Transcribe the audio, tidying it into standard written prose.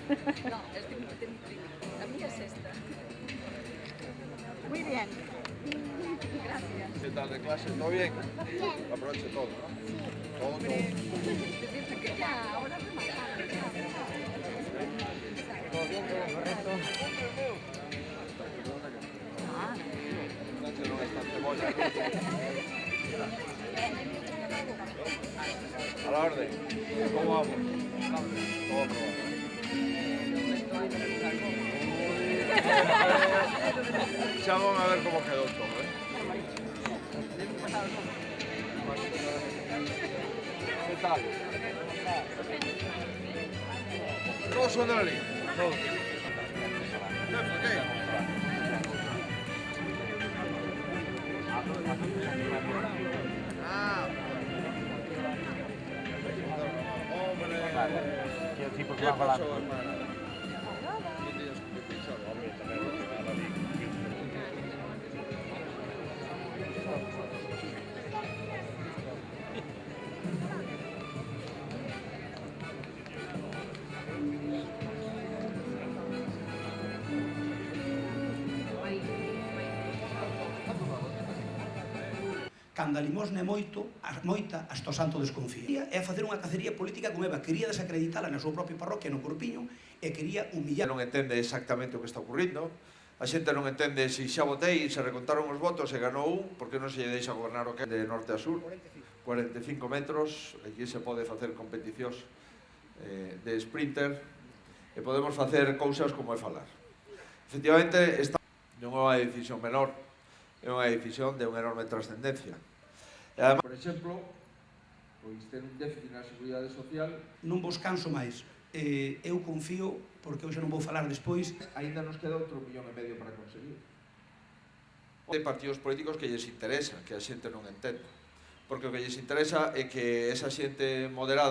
No, es de mi prima. La mía es esta. Muy bien. Gracias. ¿Qué tal de clase? ¿Todo bien? Aproveche todo, ¿no? Todo. Desde pequeña ahora rematando. Todo bien, todo correcto. Nacho non está cebolla. A la orden. ¿Cómo vamos? Todo probado. Xa vamos a ver como quedou todo, ¿eh? ¿Qué tal? Todos son de la línea. Todo. Ah, hombre. Que el tipo que ¿Qué va a falar. pasó, hermana? ¿Qué tienes que pensar? Hombre, también lo que la liga. Cando a limosna é moita, hasta o santo desconfía. É facer unha cacería política con Eva. Quería desacreditala na súa propia parroquia, no Corpiño, e quería humillar. Non entende exactamente o que está ocurrindo. A xente non entende se xa votei, se recontaron os votos e ganou un, porque non se lle deixa gobernar o que de norte a sur. 45 metros, aquí se pode facer competicións de sprinter e podemos facer cousas como é falar. Efectivamente, esta non é unha decisión menor, é unha decisión de unha enorme trascendencia. E además, por exemplo, pois ter un déficit na seguridade social. Non vos canso máis. Eu confío, porque hoxe non vou falar despois. Ainda nos queda outro 1,5 millón para conseguir. De partidos políticos que lles interesa, que a xente non entende. Porque o que lles interesa é que esa xente moderada